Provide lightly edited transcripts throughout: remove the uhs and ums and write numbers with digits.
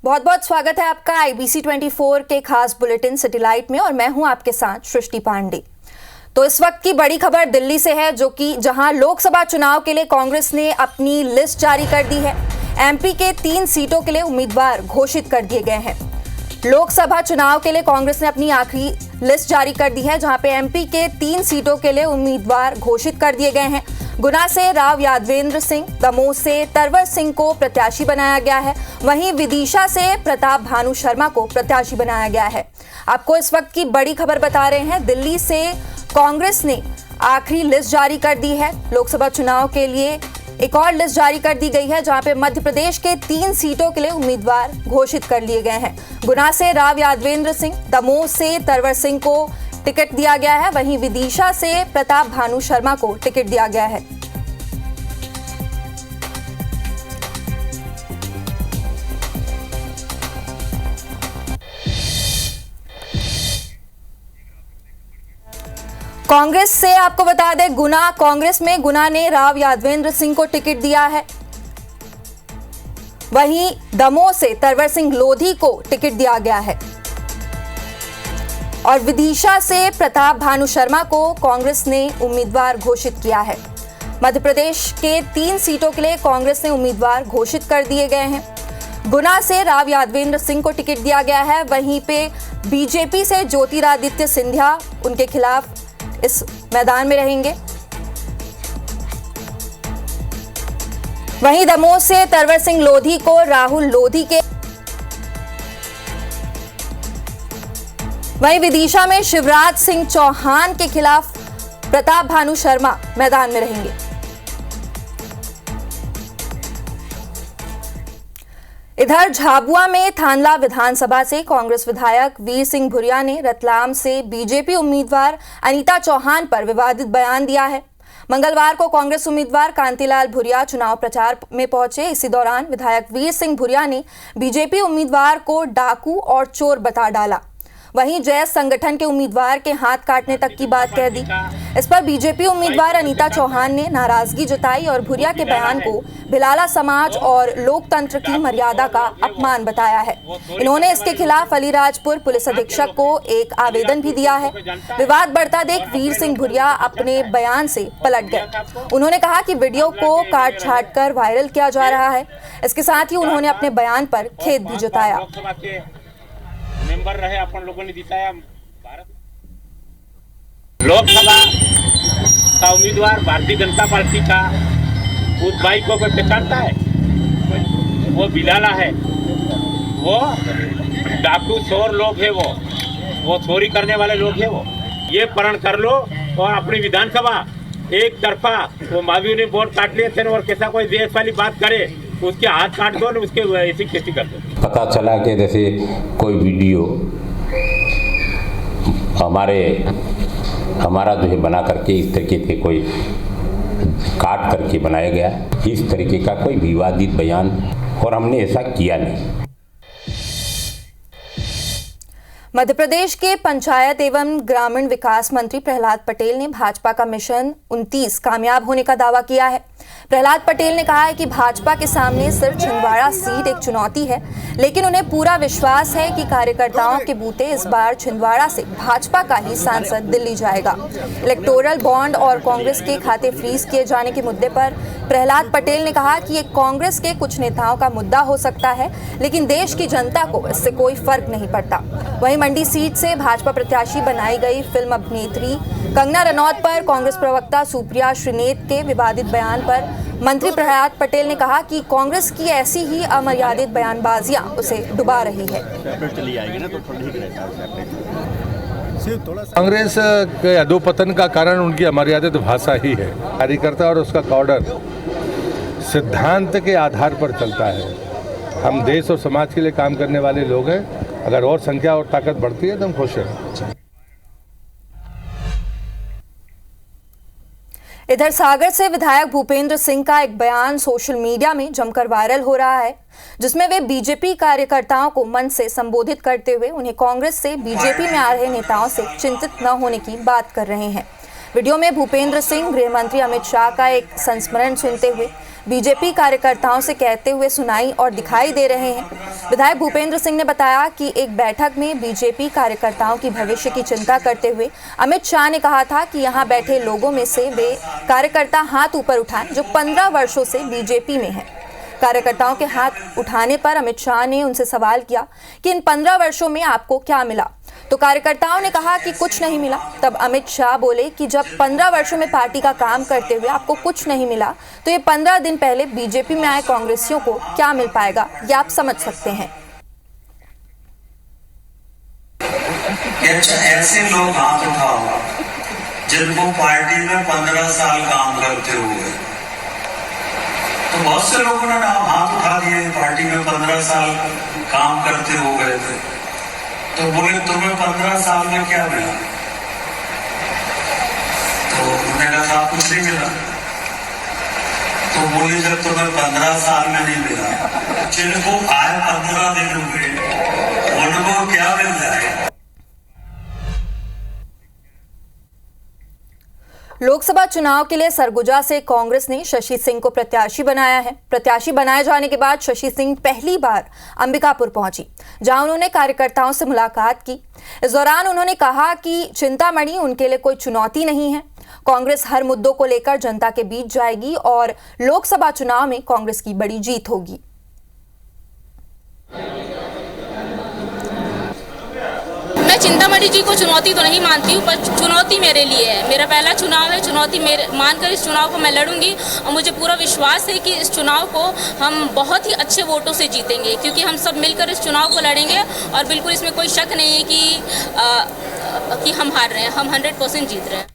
बहुत बहुत स्वागत है आपका IBC 24 के खास बुलेटिन सिटीलाइट में और मैं हूं आपके साथ सृष्टि पांडे। तो इस वक्त की बड़ी खबर दिल्ली से है, जो कि जहां लोकसभा चुनाव के लिए कांग्रेस ने अपनी लिस्ट जारी कर दी है। MP के 3 सीटों के लिए उम्मीदवार घोषित कर दिए गए हैं। लोकसभा चुनाव के लिए कांग्रेस ने अपनी आखिरी लिस्ट जारी कर दी है, जहां पे MP के 3 सीटों के लिए उम्मीदवार घोषित कर दिए गए हैं। गुना से राव यादवेंद्र सिंह, दमोह से तरवर सिंह को प्रत्याशी बनाया गया है। वहीं विदिशा से प्रताप भानु शर्मा को प्रत्याशी बनाया गया है। आपको इस वक्त की बड़ी खबर बता रहे हैं, दिल्ली से कांग्रेस ने आखिरी लिस्ट जारी कर दी है। लोकसभा चुनाव के लिए एक और लिस्ट जारी कर दी गई है, जहां पे मध्य प्रदेश के 3 सीटों के लिए उम्मीदवार घोषित कर लिए गए हैं। गुना से राव यादवेंद्र सिंह, दमोह से तरवर सिंह को टिकट दिया गया है। वहीं विदिशा से प्रताप भानु शर्मा को टिकट दिया गया है। कांग्रेस से आपको बता दें, कांग्रेस में गुना ने राव यादवेंद्र सिंह को टिकट दिया है। वहीं दमोह से तरवर सिंह लोधी को टिकट दिया गया है और विदिशा से प्रताप भानु शर्मा को कांग्रेस ने उम्मीदवार घोषित किया है। मध्य प्रदेश के 3 सीटों के लिए कांग्रेस ने उम्मीदवार घोषित कर दिए गए हैं। गुना से राव यादवेंद्र सिंह को टिकट दिया गया है। वहीं पे बीजेपी से ज्योतिरादित्य सिंधिया उनके खिलाफ इस मैदान में रहेंगे। वहीं दमोह से तरवर सिंह लोधी को राहुल लोधी के, वहीं विदिशा में शिवराज सिंह चौहान के खिलाफ प्रताप भानु शर्मा मैदान में रहेंगे। इधर झाबुआ में थानला विधानसभा से कांग्रेस विधायक वीर सिंह भुरिया ने रतलाम से बीजेपी उम्मीदवार अनीता चौहान पर विवादित बयान दिया है। मंगलवार को कांग्रेस उम्मीदवार कांतिलाल भुरिया चुनाव प्रचार में पहुंचे। इसी दौरान विधायक वीर सिंह भुरिया ने बीजेपी उम्मीदवार को डाकू और चोर बता डाला। वहीं जैस संगठन के उम्मीदवार के हाथ काटने तक की बात कह दी। इस पर बीजेपी उम्मीदवार अनीता चौहान ने नाराजगी जताई और भुरिया के बयान को भिलाला समाज और लोकतंत्र की मर्यादा का अपमान बताया है। इन्होंने इसके खिलाफ अलीराजपुर पुलिस अधीक्षक को एक आवेदन भी दिया है। विवाद बढ़ता देख वीर सिंह भुरिया अपने बयान से पलट गए। उन्होंने कहा कि वीडियो को काट छाट कर वायरल किया जा रहा है। इसके साथ ही उन्होंने अपने बयान पर खेद भी जताया। मेंबर रहे अपन लोगों ने दिखाया। भारत लोकसभा का उम्मीदवार भारतीय जनता पार्टी का उस भाई को कोई पहचानता है? वो बिलाला है, वो डाकू चोर लोग है, वो चोरी करने वाले लोग है। वो ये प्रण कर लो और अपनी विधानसभा एक तरफा वो मावी ने वोट काट लिए थे और कैसा कोई देश वाली बात करे उसके हाथ काट दो और उसके ऐसी खेती कर दो। पता चला कि जैसे कोई वीडियो हमारा जो है बना करके इस तरीके से कोई काट करके बनाया गया, इस तरीके का कोई विवादित बयान, और हमने ऐसा किया नहीं। मध्य प्रदेश के पंचायत एवं ग्रामीण विकास मंत्री प्रहलाद पटेल ने भाजपा का मिशन 29 कामयाब होने का दावा किया है। प्रहलाद पटेल ने कहा है कि भाजपा के सामने सिर्फ छिंदवाड़ा सीट एक चुनौती है, लेकिन उन्हें पूरा विश्वास है कि कार्यकर्ताओं के बूते इस बार छिंदवाड़ा से भाजपा का ही सांसद दिल्ली जाएगा। इलेक्टोरल बॉन्ड और कांग्रेस के खाते फ्रीज किए जाने के मुद्दे पर प्रहलाद पटेल ने कहा कि ये कांग्रेस के कुछ नेताओं का मुद्दा हो सकता है, लेकिन देश की जनता को इससे कोई फर्क नहीं पड़ता। वहीं मंडी सीट से भाजपा प्रत्याशी बनाई गई फिल्म अभिनेत्री कंगना रनौत पर कांग्रेस प्रवक्ता सुप्रिया श्रीनेत के विवादित बयान पर मंत्री प्रहलाद पटेल ने कहा कि कांग्रेस की ऐसी ही अमर्यादित बयानबाजियां उसे डुबा रही है। कांग्रेस के अधोपतन का कारण उनकी अमर्यादित भाषा ही है। कार्यकर्ता और उसका कॉर्डर सिद्धांत के आधार पर चलता है। हम देश और समाज के लिए काम करने वाले लोग हैं। अगर और संख्या और ताकत बढ़ती है तो हम खुश हैं। इधर सागर से विधायक भूपेंद्र सिंह का एक बयान सोशल मीडिया में जमकर वायरल हो रहा है, जिसमें वे बीजेपी कार्यकर्ताओं को मंच से संबोधित करते हुए उन्हें कांग्रेस से बीजेपी में आ रहे नेताओं से चिंतित न होने की बात कर रहे हैं। वीडियो में भूपेंद्र सिंह गृह मंत्री अमित शाह का एक संस्मरण सुनते हुए बीजेपी कार्यकर्ताओं से कहते हुए सुनाई और दिखाई दे रहे हैं। विधायक भूपेंद्र सिंह ने बताया कि एक बैठक में बीजेपी कार्यकर्ताओं की भविष्य की चिंता करते हुए अमित शाह ने कहा था कि यहां बैठे लोगों में से वे कार्यकर्ता हाथ ऊपर उठाएं जो 15 वर्षों से बीजेपी में हैं। कार्यकर्ताओं के हाथ उठाने पर अमित शाह ने उनसे सवाल किया कि इन 15 वर्षों में आपको क्या मिला, तो कार्यकर्ताओं ने कहा कि कुछ नहीं मिला। तब अमित शाह बोले कि जब 15 वर्षों में पार्टी का काम करते हुए आपको कुछ नहीं मिला, तो ये 15 दिन पहले बीजेपी में आए कांग्रेसियों को क्या मिल पाएगा, ये आप समझ सकते हैं। ऐसे लोग हाथ उठाओ जिनको पार्टी में 15 साल काम करते हुए, तो बहुत से लोगों ने हाथ उठा दिए पार्टी में 15 साल काम करते हो गए थे। तो बोले तुम्हें 15 साल में क्या मिला? तो उन्होंने कहा कुछ नहीं मिला। तो बोले जब तुम्हें 15 साल में नहीं मिला, जिनको आए 15 दिन हुए उनको क्या मिल जाएगा? लोकसभा चुनाव के लिए सरगुजा से कांग्रेस ने शशि सिंह को प्रत्याशी बनाया है। प्रत्याशी बनाए जाने के बाद शशि सिंह पहली बार अंबिकापुर पहुंची, जहां उन्होंने कार्यकर्ताओं से मुलाकात की। इस दौरान उन्होंने कहा कि चिंतामणि उनके लिए कोई चुनौती नहीं है। कांग्रेस हर मुद्दों को लेकर जनता के बीच जाएगी और लोकसभा चुनाव में कांग्रेस की बड़ी जीत होगी। मैं चिंतामणि जी को चुनौती तो नहीं मानती हूँ, पर चुनौती मेरे लिए है। मेरा पहला चुनाव है, चुनौती मेरे मानकर इस चुनाव को मैं लड़ूंगी और मुझे पूरा विश्वास है कि इस चुनाव को हम बहुत ही अच्छे वोटों से जीतेंगे, क्योंकि हम सब मिलकर इस चुनाव को लड़ेंगे और बिल्कुल इसमें कोई शक नहीं है कि हम हार रहे हैं। हम 100% जीत रहे हैं।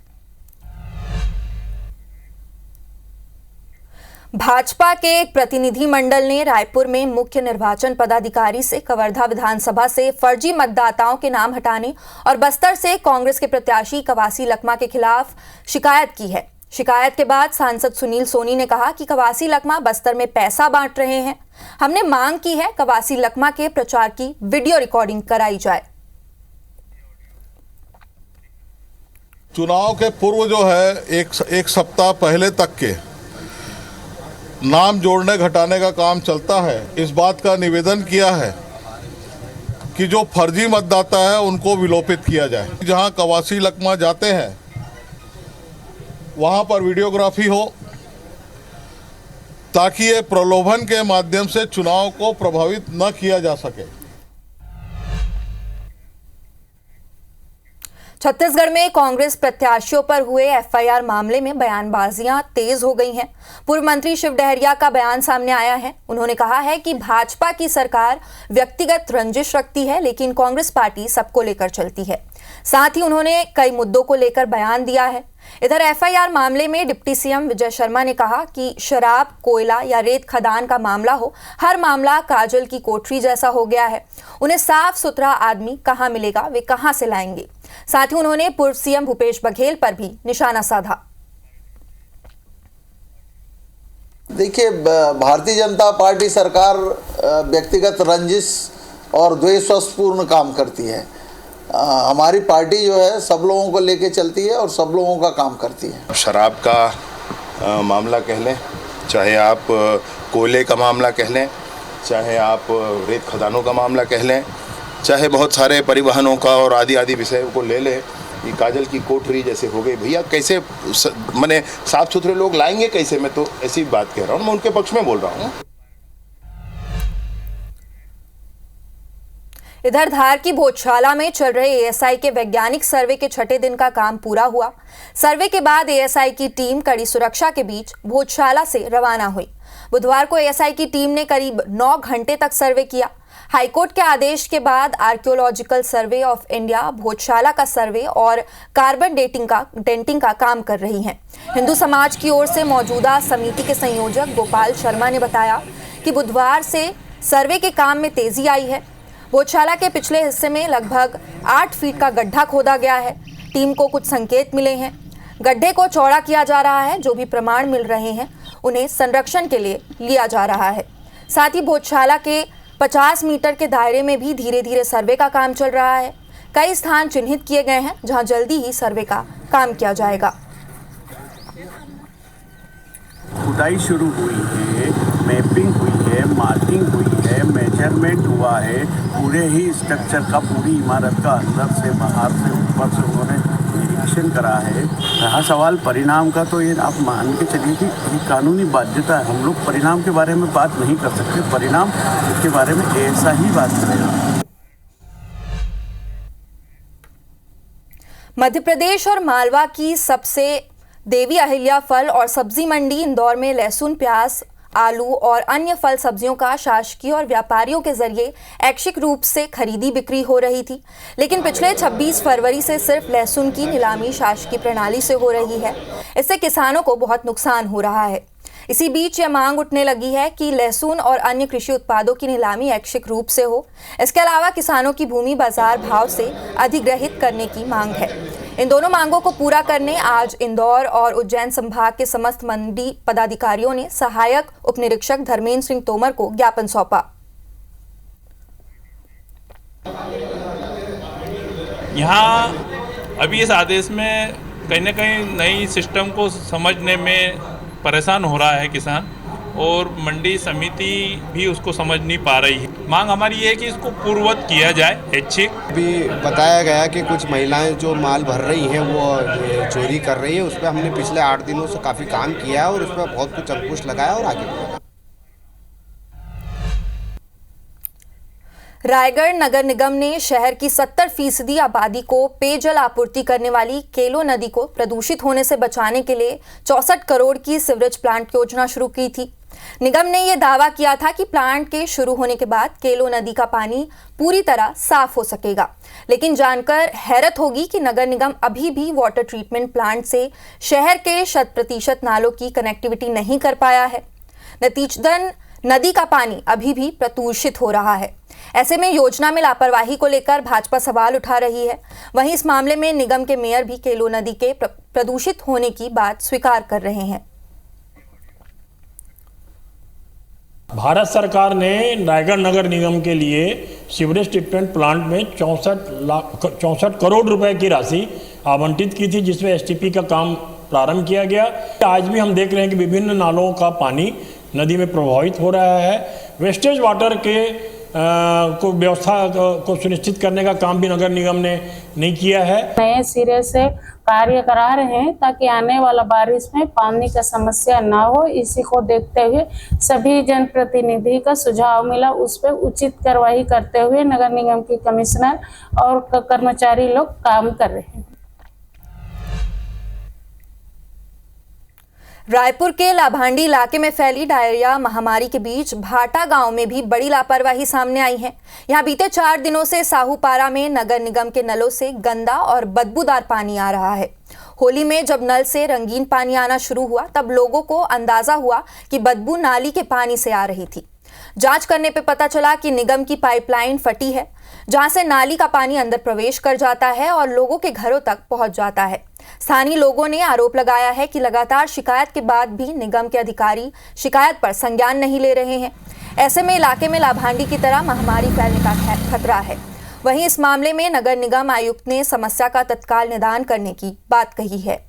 भाजपा के एक प्रतिनिधि मंडल ने रायपुर में मुख्य निर्वाचन पदाधिकारी से कवर्धा विधानसभा से फर्जी मतदाताओं के नाम हटाने और बस्तर से कांग्रेस के प्रत्याशी कवासी लखमा के खिलाफ शिकायत की है। शिकायत के बाद सांसद सुनील सोनी ने कहा कि कवासी लखमा बस्तर में पैसा बांट रहे हैं। हमने मांग की है कवासी लखमा के प्रचार की वीडियो रिकॉर्डिंग कराई जाए। चुनाव के पूर्व जो है एक सप्ताह पहले तक के नाम जोड़ने घटाने का काम चलता है। इस बात का निवेदन किया है कि जो फर्जी मतदाता है उनको विलोपित किया जाए। जहां कवासी लखमा जाते हैं वहां पर वीडियोग्राफी हो, ताकि ये प्रलोभन के माध्यम से चुनाव को प्रभावित न किया जा सके। छत्तीसगढ़ में कांग्रेस प्रत्याशियों पर हुए एफआईआर मामले में बयानबाजियां तेज हो गई हैं। पूर्व मंत्री शिव डहरिया का बयान सामने आया है। उन्होंने कहा है कि भाजपा की सरकार व्यक्तिगत रंजिश रखती है, लेकिन कांग्रेस पार्टी सबको लेकर चलती है। साथ ही उन्होंने कई मुद्दों को लेकर बयान दिया है। इधर एफआईआर मामले में डिप्टी सीएम विजय शर्मा ने कहा कि शराब, कोयला या रेत खदान का मामला हो, हर मामला काजल की कोठरी जैसा हो गया है। उन्हें साफ सुथरा आदमी कहां मिलेगा, वे कहां से लाएंगे। साथ ही उन्होंने पूर्व सीएम भूपेश बघेल पर भी निशाना साधा। देखिए, भारतीय जनता पार्टी सरकार व्यक्तिगत रंजिश और द्वेषपूर्ण काम करती है। हमारी पार्टी जो है सब लोगों को लेके चलती है और सब लोगों का काम करती है। शराब का मामला कह लें, चाहे आप कोयले का मामला कह लें, चाहे आप रेत खदानों का मामला कह लें, चाहे बहुत सारे परिवहनों का और आदि आदि विषयों को ले लें, ये काजल की कोठरी जैसे हो गई। भैया कैसे माने साफ सुथरे लोग लाएंगे कैसे? मैं तो ऐसी बात कह रहा हूँ, मैं उनके पक्ष में बोल रहा हूँ। इधर धार की भोजशाला में चल रहे एएसआई के वैज्ञानिक सर्वे के छठे दिन का काम पूरा हुआ। सर्वे के बाद एएसआई की टीम कड़ी सुरक्षा के बीच भोजशाला से रवाना हुई। बुधवार को एएसआई की टीम ने करीब 9 घंटे तक सर्वे किया। हाईकोर्ट के आदेश के बाद archaeological survey of India Bhojshala का सर्वे और कार्बन डेटिंग का काम कर रही हैं। हिंदू समाज की ओर से मौजूदा समिति के संयोजक गोपाल शर्मा ने बताया कि बुधवार से सर्वे के काम में तेजी आई है। भोजशाला के पिछले हिस्से में लगभग 8 फीट का गड्ढा खोदा गया है। टीम को कुछ संकेत मिले हैं। गड्ढे को चौड़ा किया जा रहा है। जो भी प्रमाण मिल रहे हैं उन्हें संरक्षण के लिए लिया जा रहा है। साथ ही भोजशाला के 50 मीटर के दायरे में भी धीरे धीरे सर्वे का काम चल रहा है। कई स्थान चिन्हित किए गए हैं जहां जल्दी ही सर्वे का काम किया जाएगा। खुदाई शुरू हुई है, मैपिंग हुई है, मार्किंग हुई है, मेजरमेंट हुआ है, पूरे ही स्ट्रक्चर का, पूरी इमारत का अंदर से बाहर से ऊपर से उन्होंने निरीक्षण करा है। रहा सवाल परिणाम का, तो ये आप मान के चलिए कि ये कानूनी बाध्यता है। हम लोग परिणाम के बारे में बात नहीं कर सकते, परिणाम के बारे में ऐसा ही बात करेगा। मध्य प्रदेश और मालवा की सबसे देवी अहिल्या फल और सब्जी मंडी इंदौर में लहसुन, प्याज, आलू और अन्य फल सब्जियों का शासकीय और व्यापारियों के जरिए ऐच्छिक रूप से खरीदी बिक्री हो रही थी, लेकिन पिछले 26 फरवरी से सिर्फ लहसुन की नीलामी शासकीय प्रणाली से हो रही है। इससे किसानों को बहुत नुकसान हो रहा है। इसी बीच यह मांग उठने लगी है कि लहसुन और अन्य कृषि उत्पादों की नीलामी ऐच्छिक रूप से हो। इसके अलावा किसानों की भूमि बाजार भाव से अधिग्रहित करने की मांग है। इन दोनों मांगों को पूरा करने आज इंदौर और उज्जैन संभाग के समस्त मंडी पदाधिकारियों ने सहायक उप निरीक्षक धर्मेंद्र सिंह तोमर को ज्ञापन सौंपा। यहाँ अभी इस आदेश में कहीं ना कहीं नई सिस्टम को समझने में परेशान हो रहा है किसान, और मंडी समिति भी उसको समझ नहीं पा रही है। मांग हमारी ये है कि इसको पूर्ववत किया जाए ऐच्छिक। अभी बताया गया कि कुछ महिलाएं जो माल भर रही हैं वो चोरी कर रही है। उस पर हमने पिछले 8 दिनों से काफ़ी काम किया है और उस पर बहुत कुछ अंकुश लगाया और आगे बढ़ा। रायगढ़ नगर निगम ने शहर की 70% आबादी को पेयजल आपूर्ति करने वाली केलो नदी को प्रदूषित होने से बचाने के लिए 64 करोड़ की सीवरेज प्लांट योजना शुरू की थी। निगम ने यह दावा किया था कि प्लांट के शुरू होने के बाद केलो नदी का पानी पूरी तरह साफ हो सकेगा, लेकिन जानकर हैरत होगी कि नगर निगम अभी भी वाटर ट्रीटमेंट प्लांट से शहर के 100% नालों की कनेक्टिविटी नहीं कर पाया है। नतीजतन नदी का पानी अभी भी प्रदूषित हो रहा है। ऐसे में योजना में लापरवाही को लेकर भाजपा सवाल उठा रही है। वहीं इस मामले में निगम के मेयर भी केलो नदी के प्रदूषित होने की बात स्वीकार कर रहे हैं। भारत सरकार ने रायगढ़ नगर निगम के लिए सीवरेज ट्रीटमेंट प्लांट में 64 करोड़ रुपए की राशि आवंटित की थी, जिसमें एसटीपी का काम प्रारंभ किया गया। आज भी हम देख रहे हैं कि विभिन्न नालों का पानी नदी में प्रभावित हो रहा है। वेस्टेज वाटर के को व्यवस्था को सुनिश्चित करने का काम भी नगर निगम ने नहीं किया है। नए सिरे से कार्य करा रहे हैं ताकि आने वाला बारिश में पानी का समस्या ना हो। इसी को देखते हुए सभी जनप्रतिनिधि का सुझाव मिला, उस पर उचित कार्रवाई करते हुए नगर निगम की कमिश्नर और कर्मचारी लोग काम कर रहे हैं। रायपुर के लाभांडी इलाके में फैली डायरिया महामारी के बीच भाटा गांव में भी बड़ी लापरवाही सामने आई है। यहां बीते 4 दिनों से साहूपारा में नगर निगम के नलों से गंदा और बदबूदार पानी आ रहा है। होली में जब नल से रंगीन पानी आना शुरू हुआ तब लोगों को अंदाजा हुआ कि बदबू नाली के पानी से आ रही थी। जांच करने पे पता चला कि निगम की पाइपलाइन फटी है, जहां से नाली का पानी अंदर प्रवेश कर जाता है और लोगों के घरों तक पहुंच जाता है। स्थानीय लोगों ने आरोप लगाया है कि लगातार शिकायत के बाद भी निगम के अधिकारी शिकायत पर संज्ञान नहीं ले रहे हैं। ऐसे में इलाके में लाभांडी की तरह महामारी फैलने का खतरा है। वहीं इस मामले में नगर निगम आयुक्त ने समस्या का तत्काल निदान करने की बात कही है।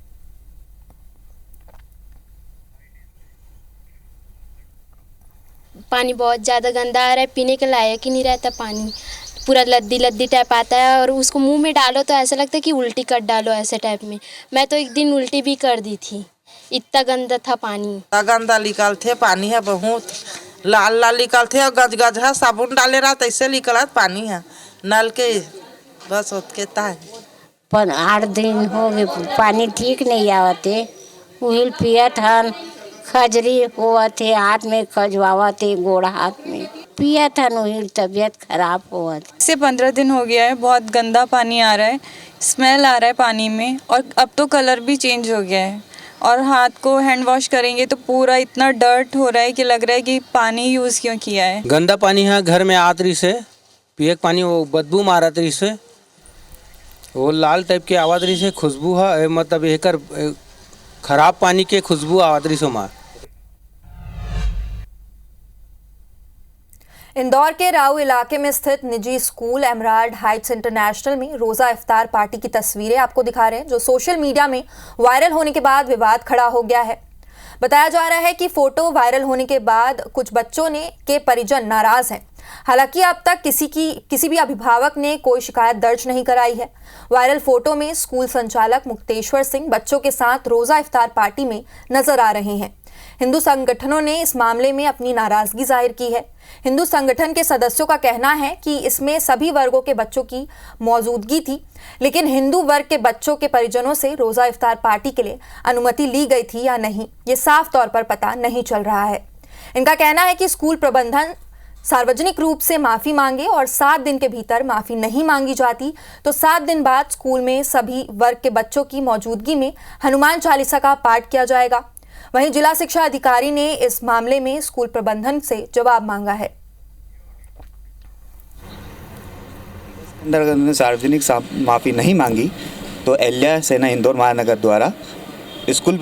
पानी बहुत ज़्यादा गंदा आ रहा है, पीने के लायक ही नहीं रहता पानी, पूरा लद्दी लद्दी टाइप आता है और उसको मुंह में डालो तो ऐसा लगता है कि उल्टी कर डालो, ऐसे टाइप में। मैं तो एक दिन उल्टी भी कर दी थी, इतना गंदा था पानी। गंदा निकलते पानी है, बहुत लाल लाल निकलते और गज गज है, साबुन डाले रहा तैसे निकला पानी है नल के, बस होता है। 8 दिन हो गए पानी ठीक नहीं आवते, वही पियत हन, खजरी हुआ थे, हाथ में खजवावा थे, गोड़ हाथ में पिया था, वही तबीयत खराब हुआ थी। से 15 दिन हो गया है, बहुत गंदा पानी आ रहा है, स्मेल आ रहा है पानी में, और अब तो कलर भी चेंज हो गया है। और हाथ को हैंड वॉश करेंगे तो पूरा इतना डर्ट हो रहा है कि लग रहा है कि पानी यूज़ क्यों किया है। गंदा पानी है, घर में आतरी से पिए पानी वो बदबू मारा तरी से, वो लाल टाइप के आवाज रही से, खुशबू है, मतलब एक खराब पानी के खुशबू आवाज रही से मार। इंदौर के राऊ इलाके में स्थित निजी स्कूल एमराल्ड हाइट्स इंटरनेशनल में रोजा इफ्तार पार्टी की तस्वीरें आपको दिखा रहे हैं, जो सोशल मीडिया में वायरल होने के बाद विवाद खड़ा हो गया है। बताया जा रहा है कि फोटो वायरल होने के बाद कुछ बच्चों के परिजन नाराज हैं। हालांकि अब तक किसी भी अभिभावक ने कोई शिकायत दर्ज नहीं कराई है। वायरल फोटो में स्कूल संचालक मुक्तेश्वर सिंह बच्चों के साथ रोजा इफ्तार पार्टी में नजर आ रहे हैं। हिंदू संगठनों ने इस मामले में अपनी नाराजगी जाहिर की है। हिंदू संगठन के सदस्यों का कहना है कि इसमें सभी वर्गों के बच्चों की मौजूदगी थी, लेकिन हिंदू वर्ग के बच्चों के परिजनों से रोजा इफ्तार पार्टी के लिए अनुमति ली गई थी या नहीं, ये साफ तौर पर पता नहीं चल रहा है। इनका कहना है कि स्कूल प्रबंधन सार्वजनिक रूप से माफ़ी मांगे और 7 दिन के भीतर माफ़ी नहीं मांगी जाती तो 7 दिन बाद स्कूल में सभी वर्ग के बच्चों की मौजूदगी में हनुमान चालीसा का पाठ किया जाएगा। वहीं जिला शिक्षा अधिकारी ने इस मामले में स्कूल प्रबंधन से जवाब मांगा है। अगर सार्वजनिक माफ़ी नहीं मांगी तो एल्या सेना इंदौर महानगर द्वारा स्कूल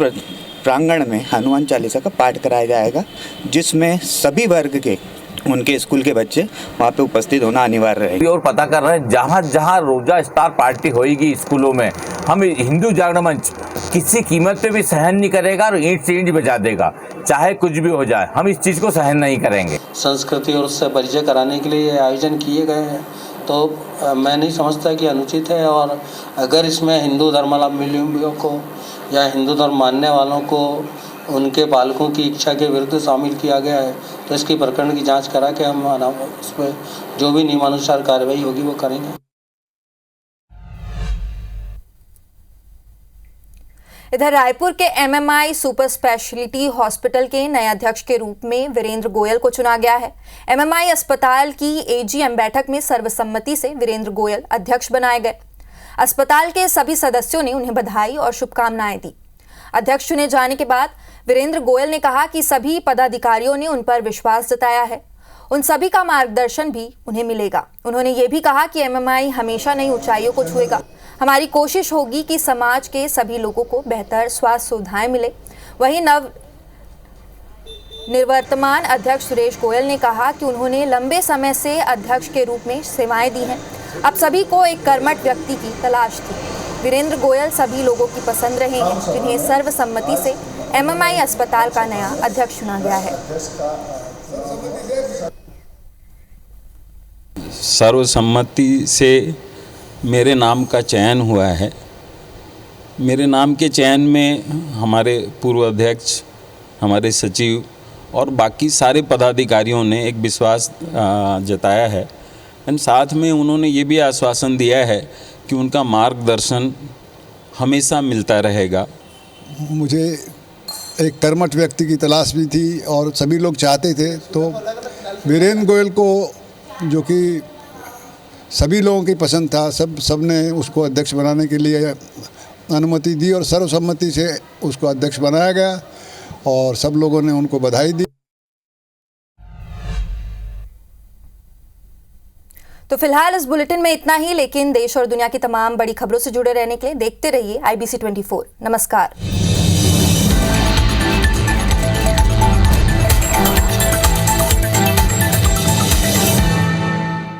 प्रांगण में हनुमान चालीसा का पाठ कराया जाएगा, जिसमें सभी वर्ग के उनके स्कूल के बच्चे वहाँ पे उपस्थित होना अनिवार्य है। और पता कर रहे हैं जहाँ जहाँ रोजा इफ्तार पार्टी होगी स्कूलों में, हम हिंदू जागरण मंच किसी कीमत पे भी सहन नहीं करेगा और ईंट से ईंट बजा देगा, चाहे कुछ भी हो जाए, हम इस चीज़ को सहन नहीं करेंगे। संस्कृति और उससे परिचय कराने के लिए आयोजन किए गए हैं, तो मैं नहीं समझता कि अनुचित है। और अगर इसमें हिंदू धर्मावलंबियों को या हिंदू धर्म मानने वालों को उनके पालकों की इच्छा के विरुद्ध शामिल किया गया है तो इसकी प्रकरण की जांच करा के हम उस पर जो भी नियमानुसार कार्रवाई होगी वो करेंगे। इधर रायपुर के एमएमआई सुपर स्पेशलिटी हॉस्पिटल के नए अध्यक्ष के रूप में वीरेंद्र गोयल को चुना गया है। एमएमआई अस्पताल की एजीएम बैठक में सर्वसम्मति से वीरेंद्र गोयल अध्यक्ष बनाए गए। अस्पताल के सभी सदस्यों ने उन्हें बधाई और शुभकामनाएं दी। अध्यक्ष चुने जाने के बाद वीरेंद्र गोयल ने कहा कि सभी पदाधिकारियों ने उन पर विश्वास जताया है, उन सभी का मार्गदर्शन भी उन्हें मिलेगा। उन्होंने ये भी कहा कि एमएमआई हमेशा नई ऊंचाइयों को छुएगा। हमारी कोशिश होगी कि समाज के सभी लोगों को बेहतर स्वास्थ्य सुविधाएं मिले। वहीं निवर्तमान अध्यक्ष सुरेश गोयल ने कहा कि उन्होंने लंबे समय से अध्यक्ष के रूप में सेवाएं दी हैं। अब सभी को एक कर्मठ व्यक्ति की तलाश थी। वीरेंद्र गोयल सभी लोगों की पसंद रहे हैं, जिन्हें सर्वसम्मति से एमएमआई अस्पताल का नया अध्यक्ष चुना गया है। सर्वसम्मति से मेरे नाम का चयन हुआ है। मेरे नाम के चयन में हमारे पूर्व अध्यक्ष, हमारे सचिव और बाकी सारे पदाधिकारियों ने एक विश्वास जताया है। एंड साथ में उन्होंने ये भी आश्वासन दिया है कि उनका मार्गदर्शन हमेशा मिलता रहेगा। मुझे एक कर्मठ व्यक्ति की तलाश भी थी और सभी लोग चाहते थे, तो वीरेंद्र गोयल को, जो कि सभी लोगों की पसंद था, सब ने उसको अध्यक्ष बनाने के लिए अनुमति दी और सर्वसम्मति से उसको अध्यक्ष बनाया गया और सब लोगों ने उनको बधाई दी। तो फिलहाल इस बुलेटिन में इतना ही, लेकिन देश और दुनिया की तमाम बड़ी खबरों से जुड़े रहने के लिए देखते रहिए IBC 24। नमस्कार।